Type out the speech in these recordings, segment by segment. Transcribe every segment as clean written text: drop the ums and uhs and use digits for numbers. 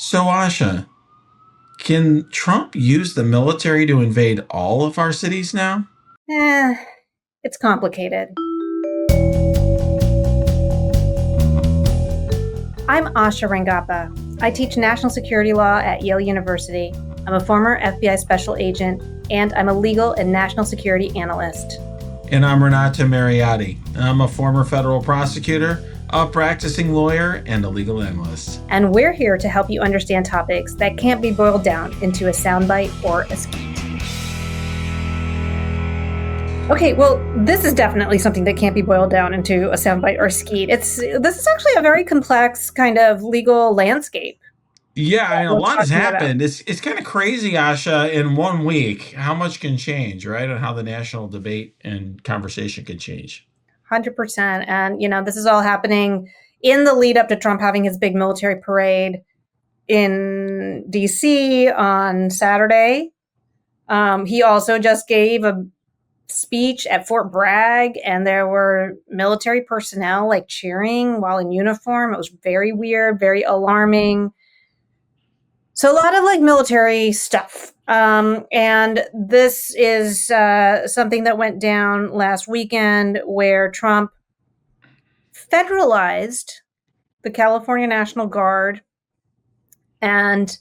So, Asha, can Trump use the military to invade all of our cities now? Eh, it's complicated. I'm Asha Rangappa. I teach national security law at Yale University. I'm a former FBI special agent, and I'm a legal and national security analyst. And I'm Renato Mariotti. I'm a former federal prosecutor, a practicing lawyer, and a legal analyst. And we're here to help you understand topics that can't be boiled down into a soundbite or a skeet. Okay, well, this is definitely something that can't be boiled down into a soundbite or a skeet. This is actually a very complex kind of legal landscape. Yeah, I mean, a We're lot has talking about. happened. It's kind of crazy, Asha, in 1 week, how much can change, right? And how the national debate and conversation can change. 100%. And, this is all happening in the lead up to Trump having his big military parade in DC on Saturday. He also just gave a speech at Fort Bragg, and there were military personnel like cheering while in uniform. It was very weird, very alarming. So a lot of like military stuff. And this is something that went down last weekend where Trump federalized the California National Guard and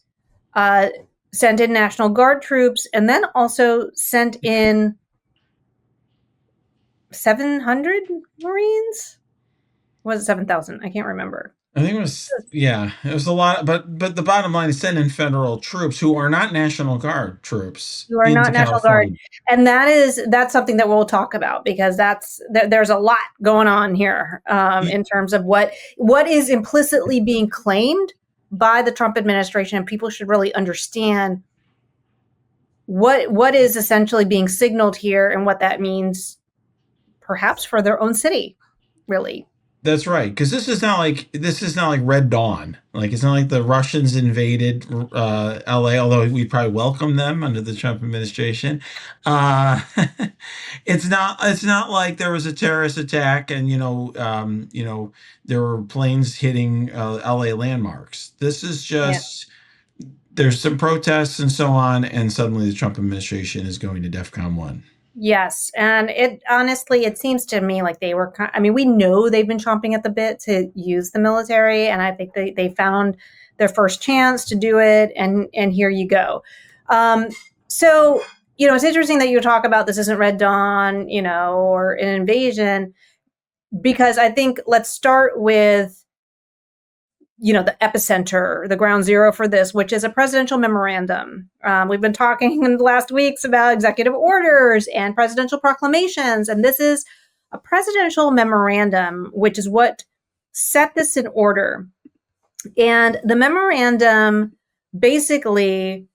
sent in National Guard troops, and then also sent in 700 Marines? Was it 7,000? I can't remember. I think it was a lot, but the bottom line is sending federal troops who are not National Guard troops You are into not National Guard. California. And that's something that we'll talk about, because there's a lot going on here in terms of what is implicitly being claimed by the Trump administration, and people should really understand what is essentially being signaled here and what that means perhaps for their own city, really. That's right, because this is not like Red Dawn. Like it's not like the Russians invaded L.A. Although we probably welcome them under the Trump administration. Uh, it's not like there was a terrorist attack and there were planes hitting L.A. landmarks. This is just there's some protests and so on, and suddenly the Trump administration is going to DEFCON 1. Yes, and it seems to me like they were. I mean, we know they've been chomping at the bit to use the military, and I think they found their first chance to do it, and here you go. So it's interesting that you talk about this isn't Red Dawn, or an invasion, because I think let's start with the epicenter, the ground zero for this, which is a presidential memorandum. We've been talking in the last weeks about executive orders and presidential proclamations, and this is a presidential memorandum, which is what set this in order. And the memorandum basically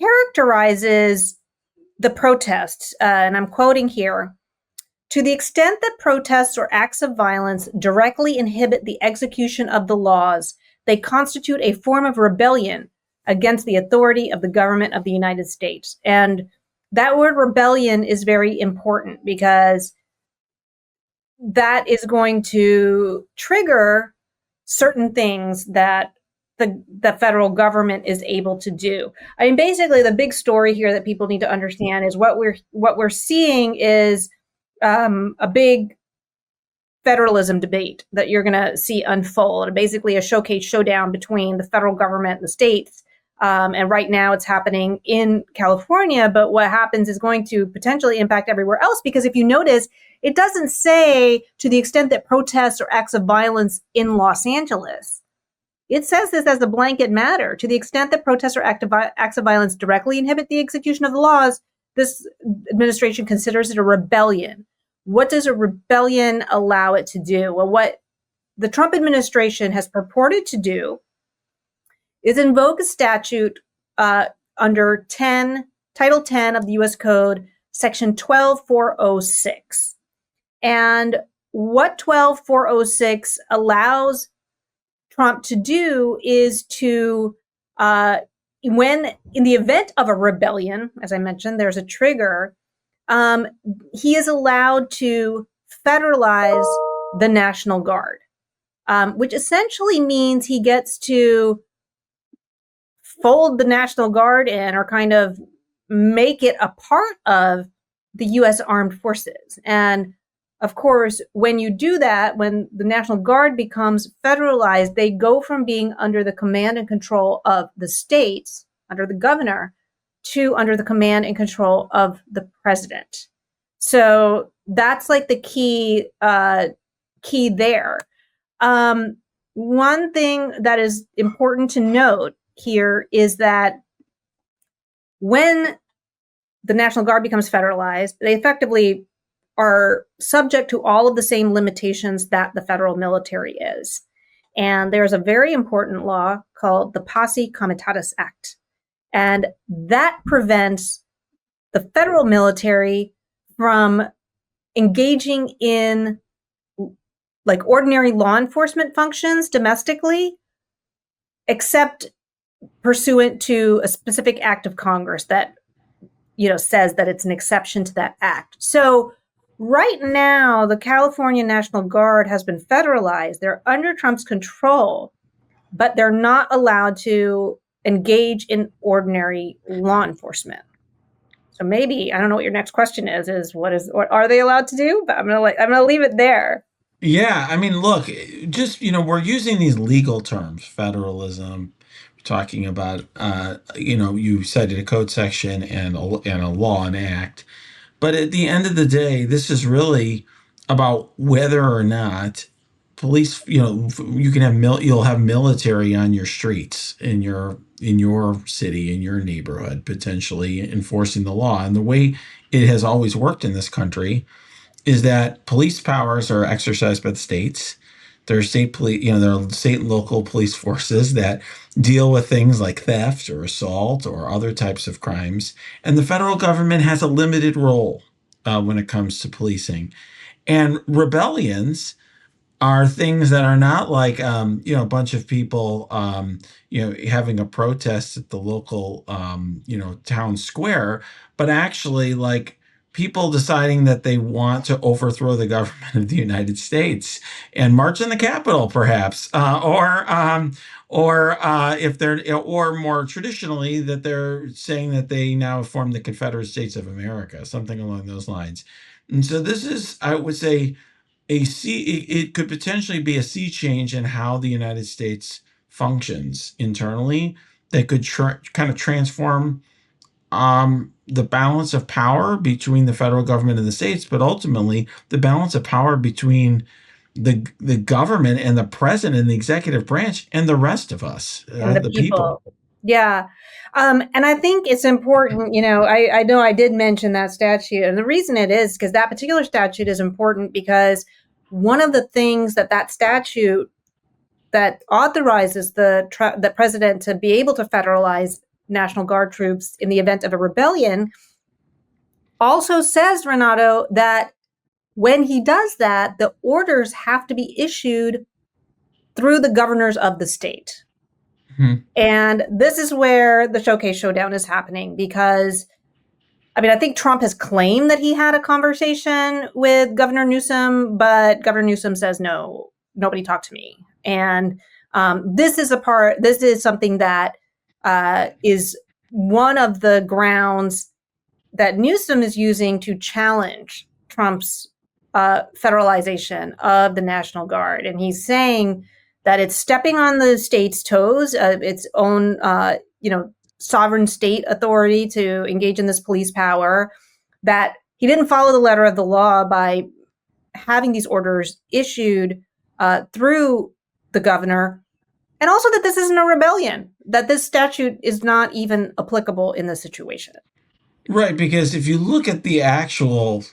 characterizes the protests, and I'm quoting here, to the extent that protests or acts of violence directly inhibit the execution of the laws, they constitute a form of rebellion against the authority of the government of the United States. And that word rebellion is very important, because that is going to trigger certain things that the federal government is able to do. I mean, basically, the big story here that people need to understand is what we're seeing is a big federalism debate that you're going to see unfold, basically a showcase showdown between the federal government and the states. And right now it's happening in California, but what happens is going to potentially impact everywhere else, because if you notice, it doesn't say to the extent that protests or acts of violence in Los Angeles. It says this as a blanket matter. To the extent that protests or acts of violence directly inhibit the execution of the laws, this administration considers it a rebellion. What does a rebellion allow it to do? Well, what the Trump administration has purported to do is invoke a statute under Title 10 of the U.S. Code, Section 12406. And what 12406 allows Trump to do is to when in the event of a rebellion, as I mentioned, there's a trigger, he is allowed to federalize the National Guard, which essentially means he gets to fold the National Guard in or kind of make it a part of the U.S. Armed Forces. And of course, when you do that, when the National Guard becomes federalized, they go from being under the command and control of the states, under the governor, to under the command and control of the president. So that's like the key there. One thing that is important to note here is that when the National Guard becomes federalized, they effectively are subject to all of the same limitations that the federal military is. And there's a very important law called the Posse Comitatus Act. And that prevents the federal military from engaging in like ordinary law enforcement functions domestically, except pursuant to a specific act of Congress that, says that it's an exception to that act. So right now, the California National Guard has been federalized. They're under Trump's control, but they're not allowed to engage in ordinary law enforcement. So maybe, I don't know what your next question is what are they allowed to do? But I'm gonna leave it there. Yeah, I mean, look, just we're using these legal terms, federalism. We're talking about, you cited a code section and a law, an act. But at the end of the day, this is really about whether or not police, you can have you'll have military on your streets in your city, in your neighborhood, potentially enforcing the law. And the way it has always worked in this country is that police powers are exercised by the states. There are state police, there are state and local police forces that deal with things like theft or assault or other types of crimes. And the federal government has a limited role when it comes to policing. And rebellions are things that are not like, a bunch of people, having a protest at the local, town square, but actually like people deciding that they want to overthrow the government of the United States and march in the Capitol, perhaps, or if they're, or more traditionally, that they're saying that they now form the Confederate States of America, something along those lines. And so this is, I would say, it could potentially be a sea change in how the United States functions internally that could kind of transform the balance of power between the federal government and the states, but ultimately the balance of power between the government and the president and the executive branch and the rest of us, and the people. Yeah. And I think it's important, I know I did mention that statute, and the reason it is because that particular statute is important because one of the things that statute that authorizes the president to be able to federalize National Guard troops in the event of a rebellion also says, Renato, that when he does that, the orders have to be issued through the governors of the state. Mm-hmm. And this is where the Showcase Showdown is happening because, I think Trump has claimed that he had a conversation with Governor Newsom, but Governor Newsom says, no, nobody talked to me. And this is something that is one of the grounds that Newsom is using to challenge Trump's federalization of the National Guard. And he's saying that it's stepping on the state's toes, its own, sovereign state authority to engage in this police power, that he didn't follow the letter of the law by having these orders issued through the governor, and also that this isn't a rebellion, that this statute is not even applicable in this situation. Right, because if you look at the actual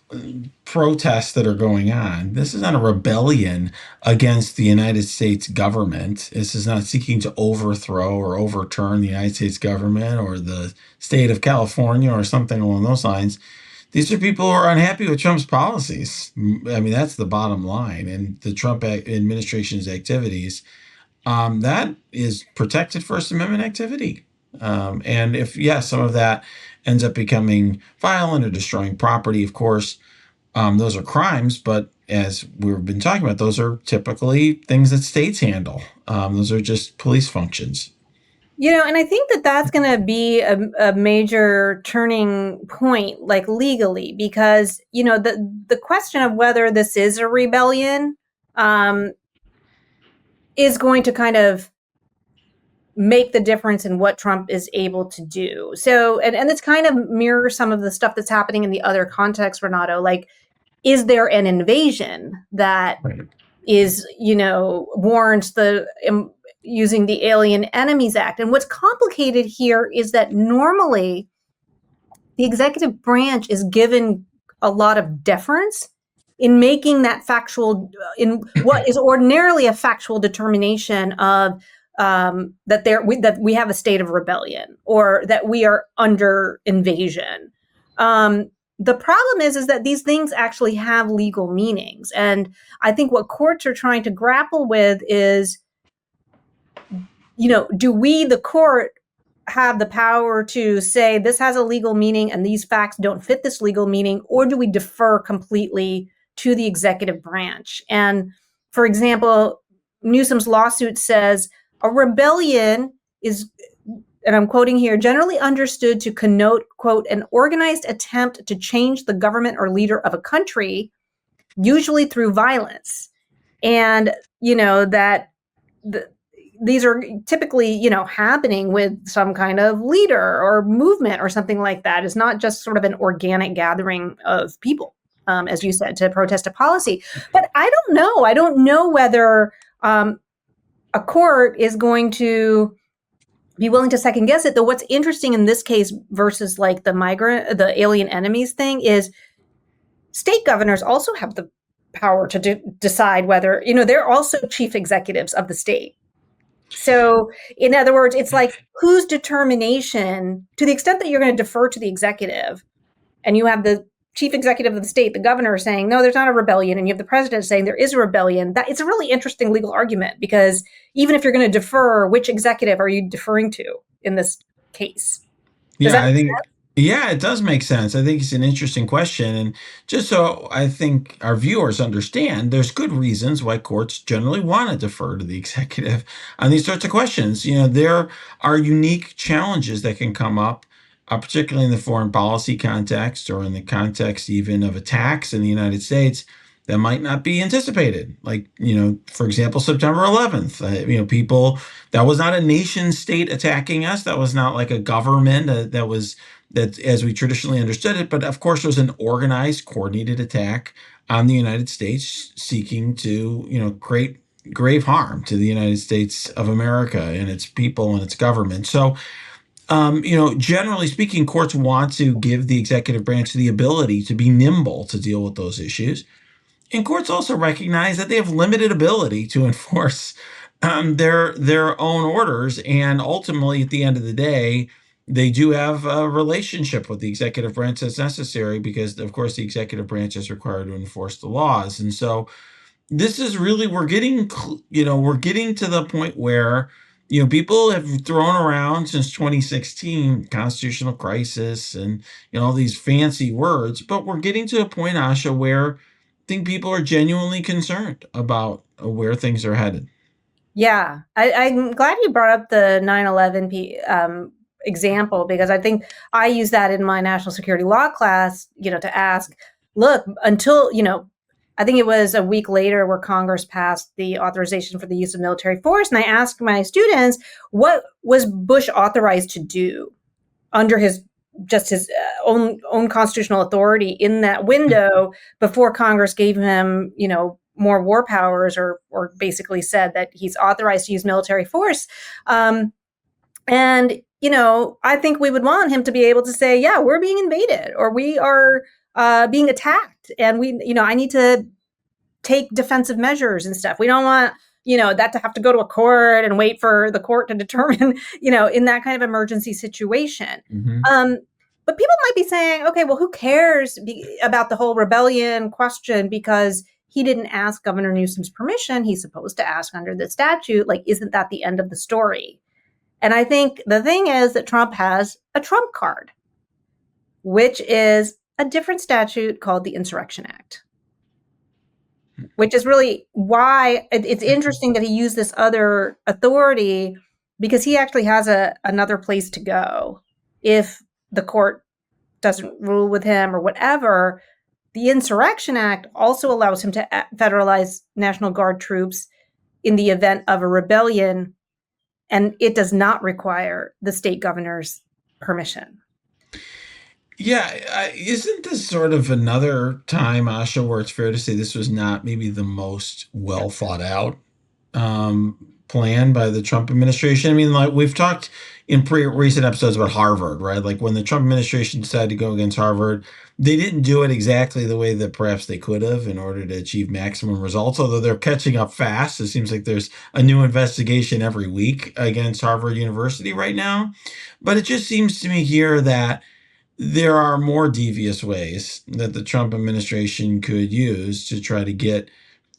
protests that are going on, this is not a rebellion against the United States government. This is not seeking to overthrow or overturn the United States government or the state of California or something along those lines. These are people who are unhappy with Trump's policies. That's the bottom line. And the Trump administration's activities, that is protected First Amendment activity. And if, some of that ends up becoming violent or destroying property, of course, those are crimes. But as we've been talking about, those are typically things that states handle. Those are just police functions. And I think that that's going to be a major turning point, like legally, because the question of whether this is a rebellion um, is going to kind of make the difference in what Trump is able to do. So, and it's kind of mirrors some of the stuff that's happening in the other contexts, Renato. Like, is there an invasion that Right. is, warrants the using the Alien Enemies Act? And what's complicated here is that normally the executive branch is given a lot of deference in making that factual, in what is ordinarily a factual determination of that we have a state of rebellion or that we are under invasion. The problem is that these things actually have legal meanings, and I think what courts are trying to grapple with is, do we, the court, have the power to say this has a legal meaning and these facts don't fit this legal meaning, or do we defer completely to the executive branch? And for example, Newsom's lawsuit says a rebellion is, and I'm quoting here, generally understood to connote, quote, an organized attempt to change the government or leader of a country, usually through violence. And, that these are typically, happening with some kind of leader or movement or something like that. It's not just sort of an organic gathering of people, as you said, to protest a policy. But I don't know. I don't know whether a court is going to be willing to second guess it. Though what's interesting in this case versus like the alien enemies thing is state governors also have the power to decide whether, they're also chief executives of the state. So, in other words, it's like whose determination, to the extent that you're going to defer to the executive, and you have the chief executive of the state, the governor, saying, no, there's not a rebellion, and you have the president saying there is a rebellion, that it's a really interesting legal argument, because even if you're going to defer, which executive are you deferring to in this case? Does Yeah, that I make think, yeah, it does make sense. I think it's an interesting question. And just so I think our viewers understand, there's good reasons why courts generally want to defer to the executive on these sorts of questions. There are unique challenges that can come up, particularly in the foreign policy context or in the context even of attacks in the United States that might not be anticipated. Like, for example, September 11th, people, that was not a nation state attacking us. That was not like a government that as we traditionally understood it. But of course, there was an organized, coordinated attack on the United States seeking to, create grave harm to the United States of America and its people and its government. So, generally speaking, courts want to give the executive branch the ability to be nimble to deal with those issues. And courts also recognize that they have limited ability to enforce their own orders, and ultimately, at the end of the day, they do have a relationship with the executive branch that's necessary because, of course, the executive branch is required to enforce the laws. And so, this is really we're getting to the point where people have thrown around since 2016 constitutional crisis and all these fancy words, but we're getting to a point, Asha, where think people are genuinely concerned about where things are headed. Yeah, I'm glad you brought up the 9/11 example, because I think I use that in my national security law class, to ask, look, until, I think it was a week later where Congress passed the authorization for the use of military force. And I asked my students, what was Bush authorized to do under his own constitutional authority in that window before Congress gave him, more war powers, or basically said that he's authorized to use military force. And, I think we would want him to be able to say, yeah, we're being invaded, or we are being attacked, and I need to take defensive measures and stuff. We don't want, that to have to go to a court and wait for the court to determine, in that kind of emergency situation. Mm-hmm. But people might be saying, okay, well, who cares about the whole rebellion question, because he didn't ask Governor Newsom's permission. He's supposed to ask under the statute. Like, isn't that the end of the story? And I think the thing is that Trump has a trump card, which is a different statute called the Insurrection Act, which is really why it's interesting that he used this other authority, because he actually has another place to go if the court doesn't rule with him or whatever. The Insurrection Act also allows him to federalize National Guard troops in the event of a rebellion, and it does not require the state governor's permission. Yeah, isn't this sort of another time, Asha, where it's fair to say this was not maybe the most well thought out plan by the Trump administration? I mean, like we've talked in recent episodes about Harvard, right? Like when the Trump administration decided to go against Harvard, they didn't do it exactly the way that perhaps they could have in order to achieve maximum results, although they're catching up fast. It seems like there's a new investigation every week against Harvard University right now. But it just seems to me here that there are more devious ways that the Trump administration could use to try to get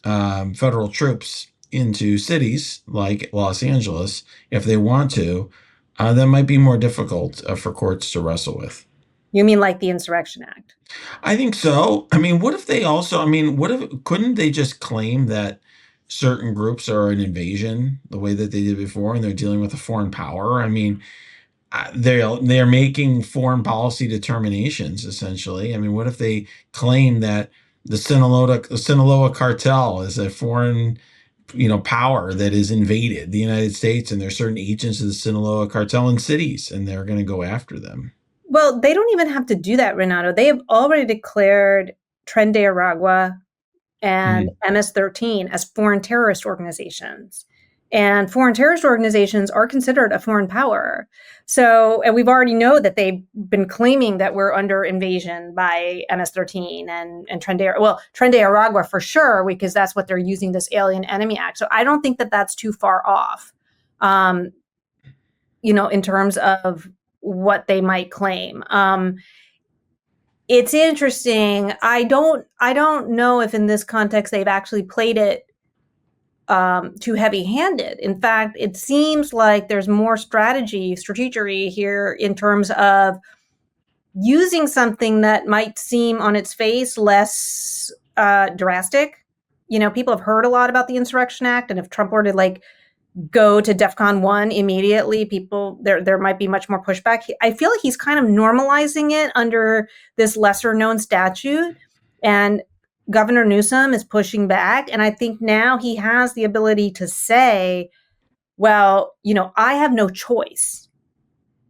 federal troops into cities like Los Angeles if they want to. That might be more difficult for courts to wrestle with. You mean like the Insurrection Act? I think so. I mean, what if they also, I mean, what if, couldn't they just claim that certain groups are an invasion the way that they did before and they're dealing with a foreign power? I mean, they're making foreign policy determinations essentially. I mean, what if they claim that the Sinaloa cartel is a foreign, power that has invaded the United States, and there's certain agents of the Sinaloa cartel in cities, and they're going to go after them? Well, they don't even have to do that, Renato. They have already declared Tren de Aragua and MS-13 as foreign terrorist organizations. And foreign terrorist organizations are considered a foreign power. So, and we've already know that they've been claiming that we're under invasion by MS-13 and Tren de Aragua for sure, because that's what they're using this Alien Enemy Act. So I don't think that that's too far off, in terms of what they might claim. It's interesting. I don't know if in this context they've actually played it too heavy-handed. In fact, it seems like there's more strategery here in terms of using something that might seem on its face less drastic. People have heard a lot about the Insurrection Act, and if Trump were to go to DEFCON 1 immediately, there might be much more pushback. I feel like he's kind of normalizing it under this lesser known statute, and Governor Newsom is pushing back. And I think now he has the ability to say, well, I have no choice,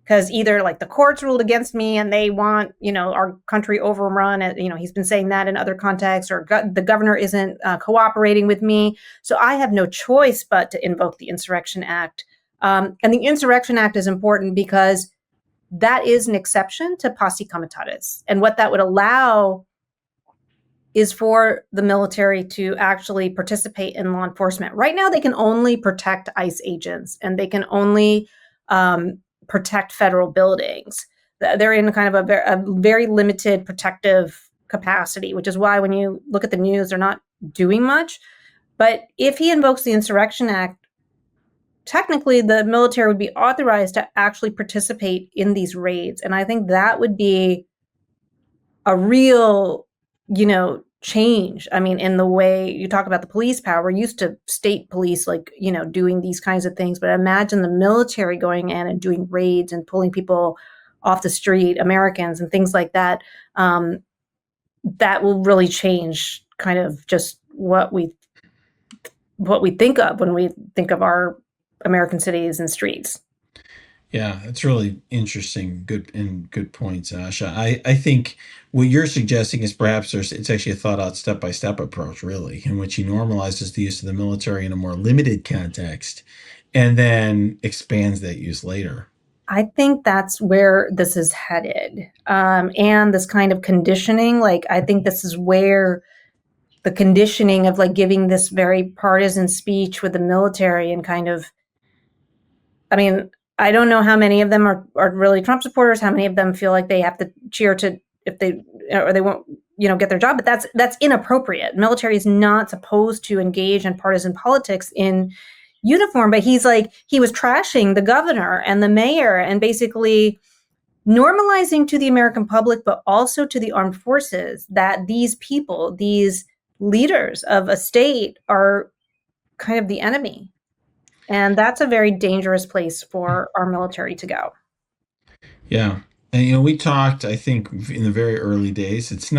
because either the courts ruled against me and they want, our country overrun. He's been saying that in other contexts, or the governor isn't cooperating with me. So I have no choice but to invoke the Insurrection Act. And the Insurrection Act is important because that is an exception to posse comitatus. And what that would allow is for the military to actually participate in law enforcement. Right now, they can only protect ICE agents, and they can only protect federal buildings. They're in kind of a very limited protective capacity, which is why when you look at the news, they're not doing much. But if he invokes the Insurrection Act, technically the military would be authorized to actually participate in these raids. And I think that would be a real, change. I mean, in the way you talk about the police power, we're used to state police, doing these kinds of things. But imagine the military going in and doing raids and pulling people off the street, Americans and things like that. That will really change kind of just what we think of when we think of our American cities and streets. Yeah, it's really interesting. Good points, Asha. I think what you're suggesting is perhaps it's actually a thought out step-by-step approach, really, in which he normalizes the use of the military in a more limited context and then expands that use later. I think that's where this is headed. And this kind of conditioning, I think this is where the conditioning of giving this very partisan speech with the military and kind of, I mean, I don't know how many of them are really Trump supporters, how many of them feel like they have to cheer to if they won't, get their job. But that's inappropriate. Military is not supposed to engage in partisan politics in uniform. But he was trashing the governor and the mayor and basically normalizing to the American public, but also to the armed forces, that these people, these leaders of a state, are kind of the enemy. And that's a very dangerous place for our military to go. Yeah. And we talked, I think, in the very early days. We're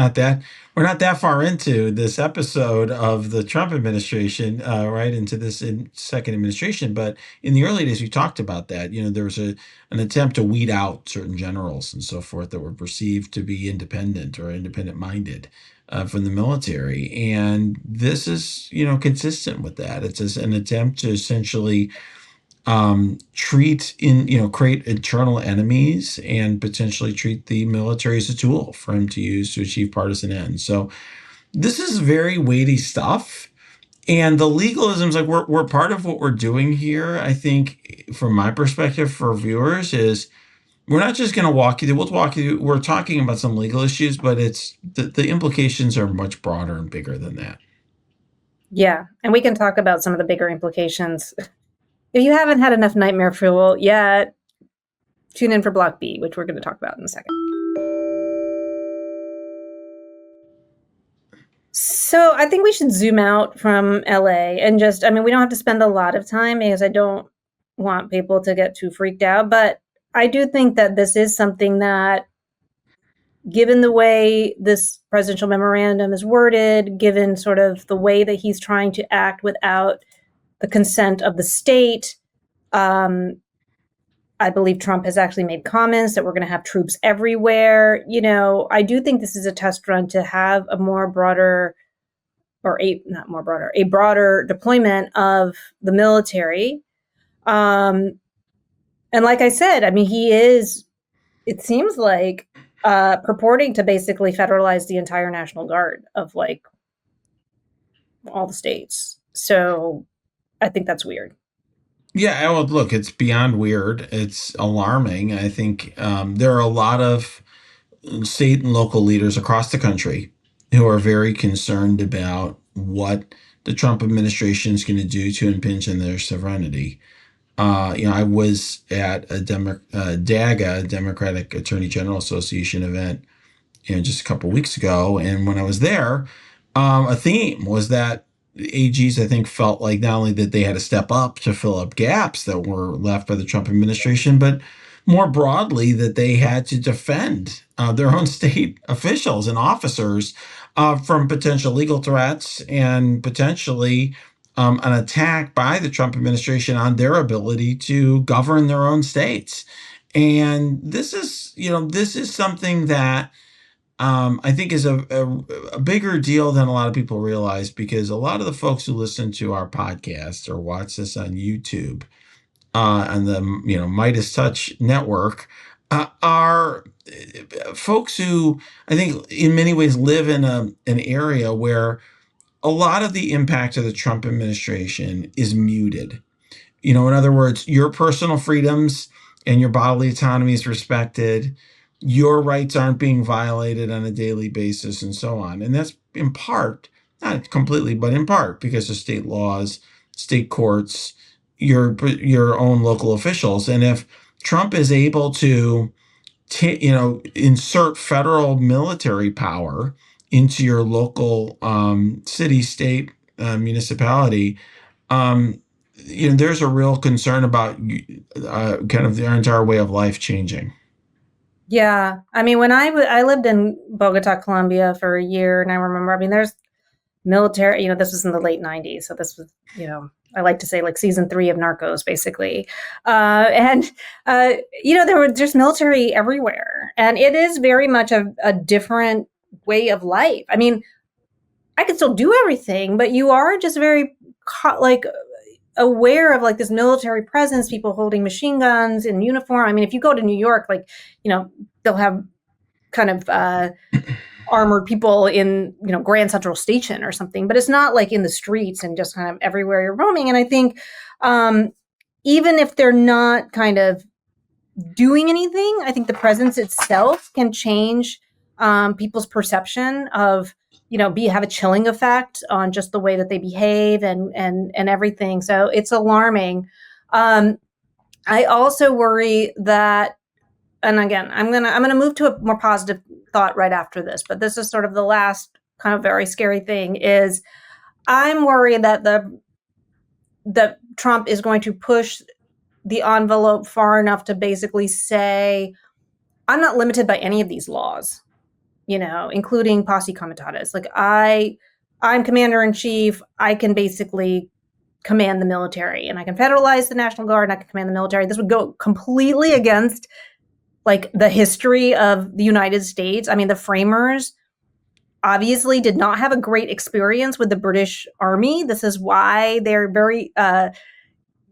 not that far into this episode of the Trump administration, right into this second administration. But in the early days, we talked about that. There was an attempt to weed out certain generals and so forth that were perceived to be independent or independent minded from the military. And this is, consistent with that. It's an attempt to essentially create internal enemies and potentially treat the military as a tool for him to use to achieve partisan ends. So this is very weighty stuff. And the legalisms, like we're part of what we're doing here, I think, from my perspective for viewers, is we're not just going to walk you through, we'll walk you through, we're talking about some legal issues, but it's the implications are much broader and bigger than that. Yeah. And we can talk about some of the bigger implications. If you haven't had enough nightmare fuel yet, tune in for Block B, which we're going to talk about in a second. So I think we should zoom out from LA and we don't have to spend a lot of time because I don't want people to get too freaked out. But I do think that this is something that, given the way this presidential memorandum is worded, given sort of the way that he's trying to act without the consent of the state, I believe Trump has actually made comments that we're going to have troops everywhere. I do think this is a test run to have a broader deployment of the military. And like I said, he is, it seems like, purporting to basically federalize the entire National Guard of all the states. So I think that's weird. Yeah, well, look, it's beyond weird. It's alarming. I think there are a lot of state and local leaders across the country who are very concerned about what the Trump administration is going to do to impinge on their sovereignty. I was at a DAGA, Democratic Attorney General Association event, just a couple of weeks ago, and when I was there, a theme was that AGs, I think, felt like not only that they had to step up to fill up gaps that were left by the Trump administration, but more broadly that they had to defend their own state officials and officers from potential legal threats and potentially an attack by the Trump administration on their ability to govern their own states. And this is something that I think is a bigger deal than a lot of people realize, because a lot of the folks who listen to our podcast or watch this on YouTube on the Midas Touch network are folks who I think in many ways live in an area where a lot of the impact of the Trump administration is muted. In other words, your personal freedoms and your bodily autonomy is respected. Your rights aren't being violated on a daily basis and so on. And that's in part, not completely, but in part because of state laws, state courts, your own local officials. And if Trump is able to, insert federal military power into your local city, state, municipality, there's a real concern about kind of their entire way of life changing. Yeah. When I lived in Bogota, Colombia for a year, and I remember, there's military, this was in the late 90s. So this was, I like to say like season 3 of Narcos, basically. There were just military everywhere. And it is very much a different way of life. I could still do everything, but you are just very aware of this military presence, people holding machine guns in uniform. If you go to New York, they'll have kind of armored people in, Grand Central Station or something, but it's not like in the streets and just kind of everywhere you're roaming. And I think even if they're not kind of doing anything, I think the presence itself can change people's perception of, have a chilling effect on just the way that they behave and everything. So it's alarming. I also worry that, and again, I'm gonna move to a more positive thought right after this, but this is sort of the last kind of very scary thing is I'm worried that that Trump is going to push the envelope far enough to basically say, I'm not limited by any of these laws, including posse comitatus. Like I'm commander in chief. I can basically command the military, and I can federalize the National Guard, and I can command the military. This would go completely against like the history of the United States. I mean, the framers obviously did not have a great experience with the British Army. This is why they're very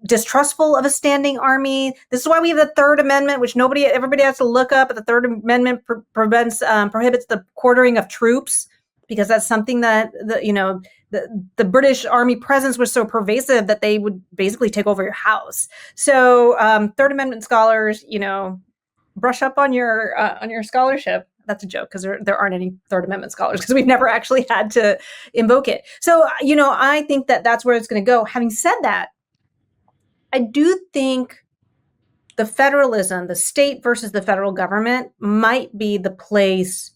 distrustful of a standing army. This is why we have the Third Amendment, which everybody has to look up. But the Third Amendment prohibits the quartering of troops, because that's something that the British Army presence was so pervasive that they would basically take over your house. So Third Amendment scholars, brush up on your scholarship. That's a joke, because there aren't any Third Amendment scholars, because we've never actually had to invoke it. So, I think that that's where it's going to go. Having said that, I do think the federalism, the state versus the federal government, might be the place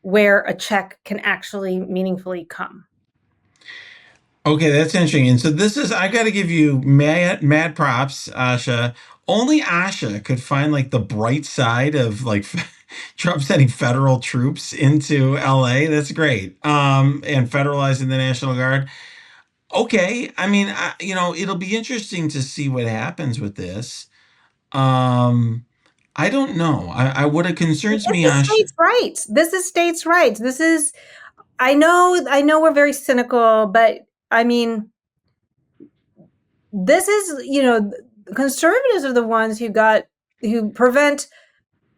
where a check can actually meaningfully come. Okay, that's interesting. And so I got to give you mad props, Asha. Only Asha could find like the bright side of like Trump sending federal troops into LA. That's great. And federalizing the National Guard. Okay, I mean, it'll be interesting to see what happens with this. I don't know. What it concerns me, This is states' rights. This is states' rights. This is. I know we're very cynical, but I mean, this is, conservatives are the ones who prevent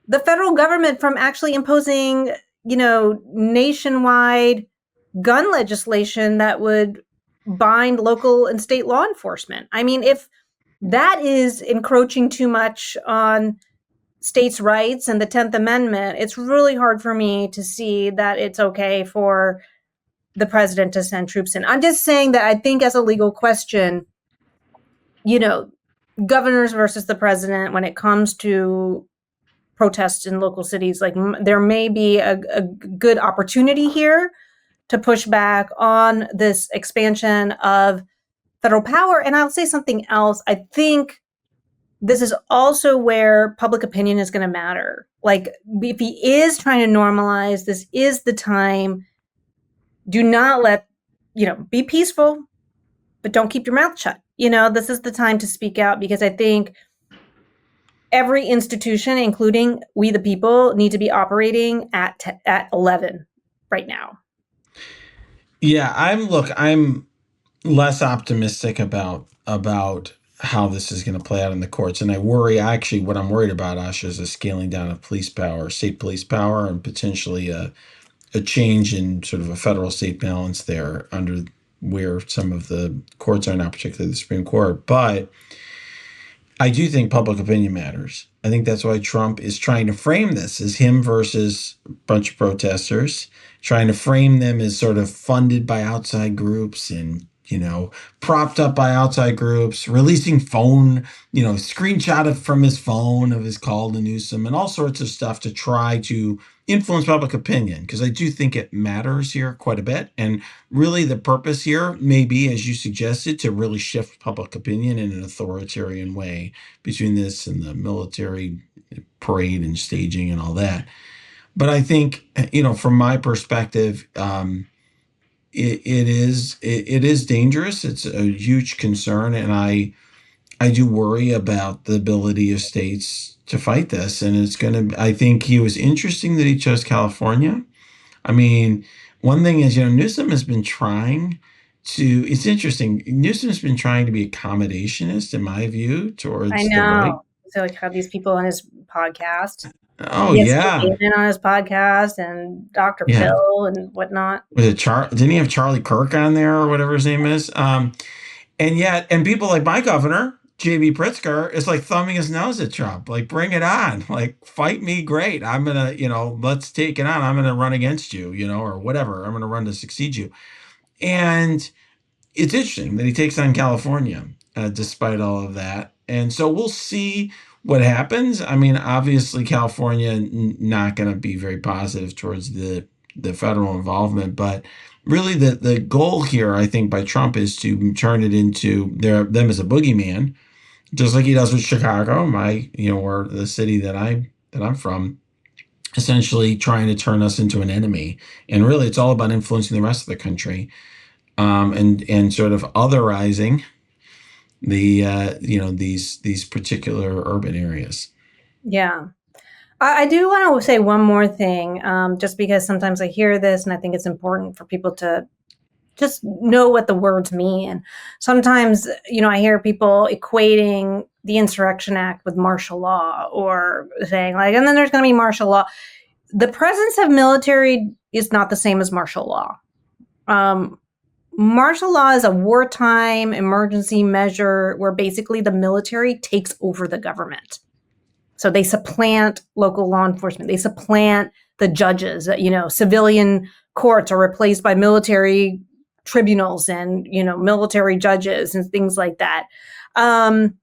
the federal government from actually imposing, nationwide gun legislation that would bind local and state law enforcement. I mean, if that is encroaching too much on states' rights and the 10th Amendment, it's really hard for me to see that it's okay for the president to send troops in. I'm just saying that I think as a legal question, governors versus the president, when it comes to protests in local cities, like there may be a good opportunity here to push back on this expansion of federal power. And I'll say something else. I think this is also where public opinion is going to matter. Like, if he is trying to normalize, this is the time. Do not let, be peaceful, but don't keep your mouth shut. This is the time to speak out, because I think every institution, including we the people, need to be operating at 11 right now. Yeah, I'm less optimistic about how this is going to play out in the courts, and I worry. Actually, what I'm worried about, Asha, is a scaling down of police power, state police power, and potentially a change in sort of a federal state balance there, under where some of the courts are now, particularly the Supreme Court. But I do think public opinion matters. I think that's why Trump is trying to frame this as him versus a bunch of protesters, trying to frame them as sort of funded by outside groups and, propped up by outside groups, releasing screenshot from his phone of his call to Newsom and all sorts of stuff to try to influence public opinion, because I do think it matters here quite a bit. And really the purpose here may be, as you suggested, to really shift public opinion in an authoritarian way between this and the military parade and staging and all that. But I think, from my perspective, it is dangerous. It's a huge concern. And I do worry about the ability of states to fight this. And I think it was interesting that he chose California. I mean, one thing is, Newsom has been trying to, it's interesting. Newsom has been trying to be accommodationist, in my view, towards I know. the right. So like have these people on his podcast. Oh, yeah. On his podcast, and Dr. Phil and whatnot. Was it didn't he have Charlie Kirk on there or whatever his name is? And people like my governor, J.B. Pritzker, is like thumbing his nose at Trump. Like, bring it on. Like, fight me. Great. I'm going to, let's take it on. I'm going to run against you, or whatever. I'm going to run to succeed you. And it's interesting that he takes on California despite all of that. And so we'll see what happens. I mean, obviously, California not going to be very positive towards the federal involvement, but really the goal here, I think, by Trump is to turn it into them as a boogeyman, just like he does with Chicago, or the city that I'm from, essentially trying to turn us into an enemy. And really, it's all about influencing the rest of the country, and sort of otherizing these particular urban areas. Yeah. I do want to say one more thing, just because sometimes I hear this and I think it's important for people to just know what the words mean. Sometimes, I hear people equating the Insurrection Act with martial law, or saying like, and then there's going to be martial law. The presence of military is not the same as martial law. Martial law is a wartime emergency measure where basically the military takes over the government. So they supplant local law enforcement. They supplant the judges. Civilian courts are replaced by military tribunals and, military judges and things like that. And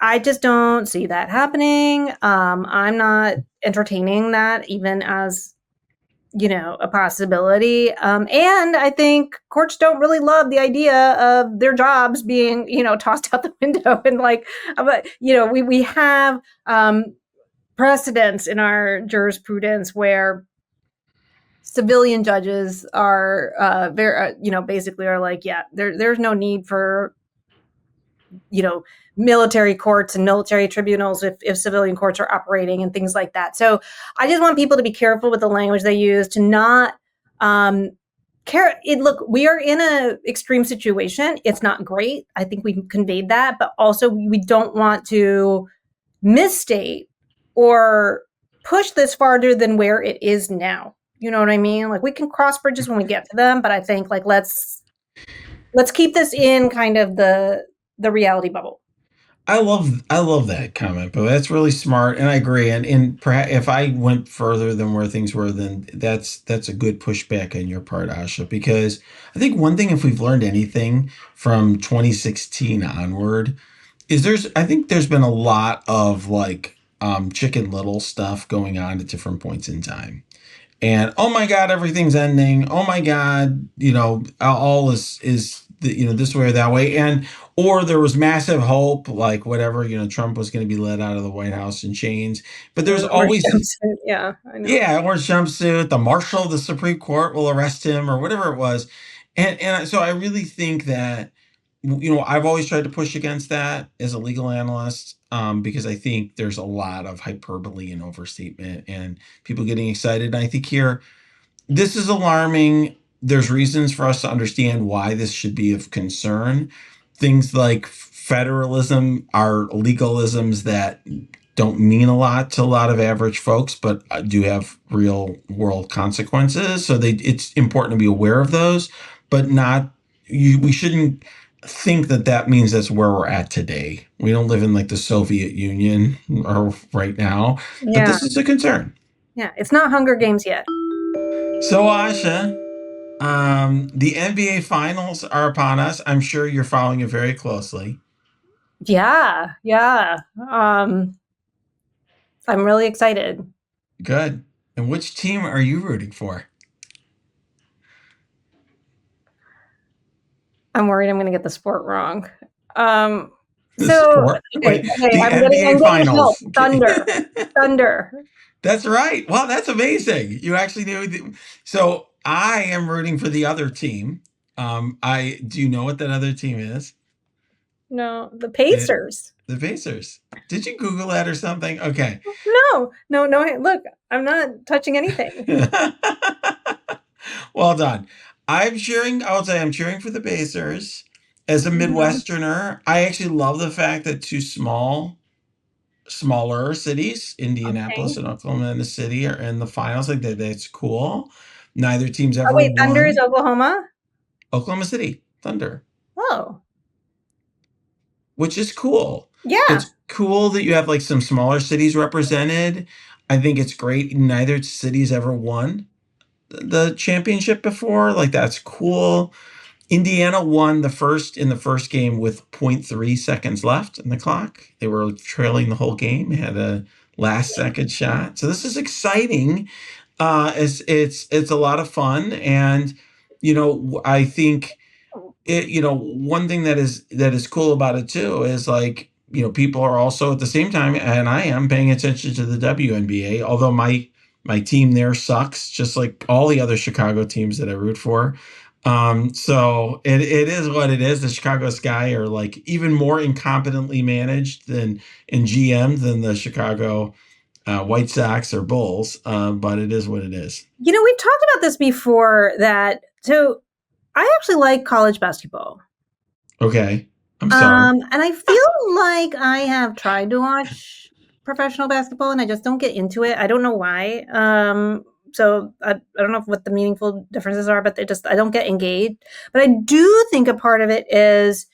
I just don't see that happening. I'm not entertaining that even as, a possibility. And I think courts don't really love the idea of their jobs being, tossed out the window. And we have precedents in our jurisprudence where civilian judges are basically are like, yeah, there's no need for, military courts and military tribunals if civilian courts are operating and things like that. So I just want people to be careful with the language they use, to not look, we are in an extreme situation. It's not great. I think we've conveyed that, but also we don't want to misstate or push this farther than where it is now. You know what I mean? Like, we can cross bridges when we get to them, but I think let's keep this in kind of the reality bubble. I love that comment, but that's really smart, and I agree. And perhaps if I went further than where things were, then that's a good pushback on your part, Asha, because I think one thing, if we've learned anything from 2016 onward, is there's been a lot of Chicken Little stuff going on at different points in time. And oh my God, everything's ending. Oh my God, all is this way or that way. Or there was massive hope, like whatever, Trump was going to be let out of the White House in chains. But there's always, yeah, I know. yeah, orange jumpsuit, the marshal of the Supreme Court will arrest him or whatever it was. And so I really think that, I've always tried to push against that as a legal analyst, because I think there's a lot of hyperbole and overstatement and people getting excited. And I think here, this is alarming. There's reasons for us to understand why this should be of concern. Things like federalism are legalisms that don't mean a lot to a lot of average folks, but do have real world consequences. So it's important to be aware of those, but we shouldn't think that means that's where we're at today. We don't live in the Soviet Union or right now, but this is a concern. Yeah, it's not Hunger Games yet. So Asha, the NBA Finals are upon us. I'm sure you're following it very closely. Yeah. I'm really excited. Good. And which team are you rooting for? I'm worried I'm going to get the sport wrong. The NBA Finals. Thunder. That's right. Wow, that's amazing. You actually knew. So I am rooting for the other team. Do you know what that other team is? No, the Pacers. The Pacers. Did you Google that or something? Okay. No. Look, I'm not touching anything. Well done. I'm cheering for the Pacers. As a Midwesterner, I actually love the fact that two smaller cities, Indianapolis and Oklahoma City, are in the finals. Like that, that's cool. Neither team's ever won. Thunder is Oklahoma? Oklahoma City Thunder. Oh. Which is cool. Yeah. It's cool that you have some smaller cities represented. I think it's great. Neither city's ever won the championship before. That's cool. Indiana won in the first game with 0.3 seconds left in the clock. They were trailing the whole game, had a last second shot. So this is exciting. It's a lot of fun, and I think one thing that is cool about it too is like people are also at the same time, and I am paying attention to the WNBA. Although my team there sucks, just like all the other Chicago teams that I root for. So it is what it is. The Chicago Sky are like even more incompetently managed than in GM than the Chicago White Sox or Bulls. But it is what it is. We've talked about this before so I actually like college basketball. Okay. I'm sorry. And I feel like I have tried to watch professional basketball and I just don't get into it. I don't know why. So I don't know what the meaningful differences are, but I don't get engaged. But I do think a part of it is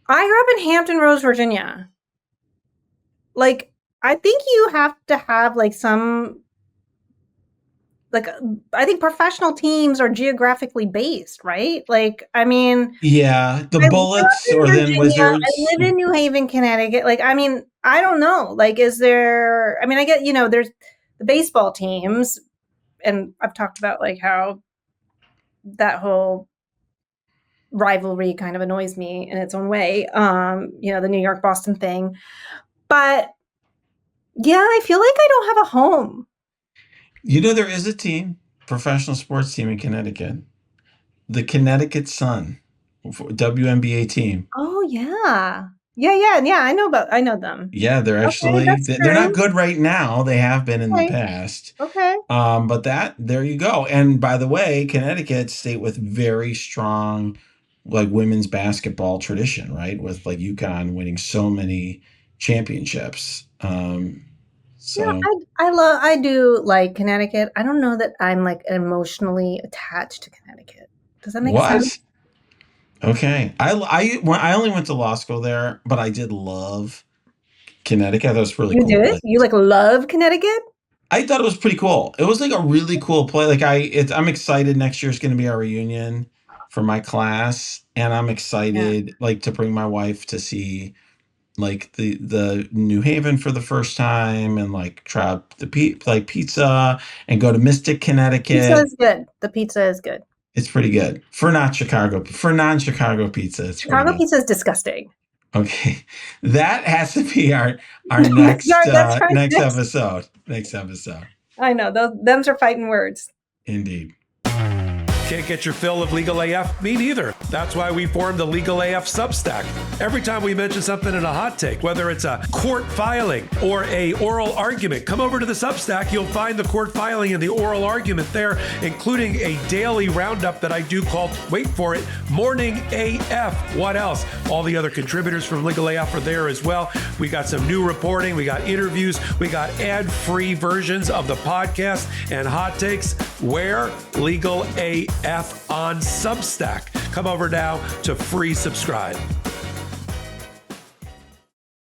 I grew up in Hampton Roads, Virginia. Like, I think you have to have like some, like, I think professional teams are geographically based, right? Like, I mean, Yeah, the I Bullets live or in then Virginia. I Wizards. live in New Haven, Connecticut. Like, I mean, I don't know. Like, is there? I mean, I get there's the baseball teams, and I've talked about like how that whole rivalry kind of annoys me in its own way. The New York Boston thing, but yeah, I feel like I don't have a home. There is a team, professional sports team in Connecticut, the Connecticut Sun, WNBA team. Oh yeah, yeah. I know them. Yeah, they're Okay, actually that's they're not true. good right now. They have been in the Okay, past. okay. But there you go. And by the way, Connecticut state with very strong like women's basketball tradition, right? With like UConn winning so many championships. So I do like Connecticut. I don't know that I'm like emotionally attached to Connecticut. Does that make sense? what? Okay. I only went to law school there, but I did love Connecticut. That was really You cool did? place. You like love Connecticut? I thought it was pretty cool. It was like a really cool play. Like I'm excited. Next year's going to be our reunion for my class, and I'm Yeah. excited like to bring my wife to see like the New Haven for the first time, and like try like pizza and go to Mystic, Pizza Connecticut. is good. The pizza is good. It's pretty good for non-Chicago pizza. It's pretty Chicago good. pizza is disgusting. Okay, that has to be our next Sorry, that's right. next episode. Next episode, I know. Them's are fighting words. indeed. Can't get your fill of Legal AF? Me neither. That's why we formed the Legal AF Substack. Every time we mention something in a hot take, whether it's a court filing or a oral argument, come over to the Substack. You'll find the court filing and the oral argument there, including a daily roundup that I do called, wait for it, Morning AF. What else? All the other contributors from Legal AF are there as well. We got some new reporting. We got interviews. We got ad-free versions of the podcast and hot takes. Where? Legal AF on Substack. Come over now to free subscribe.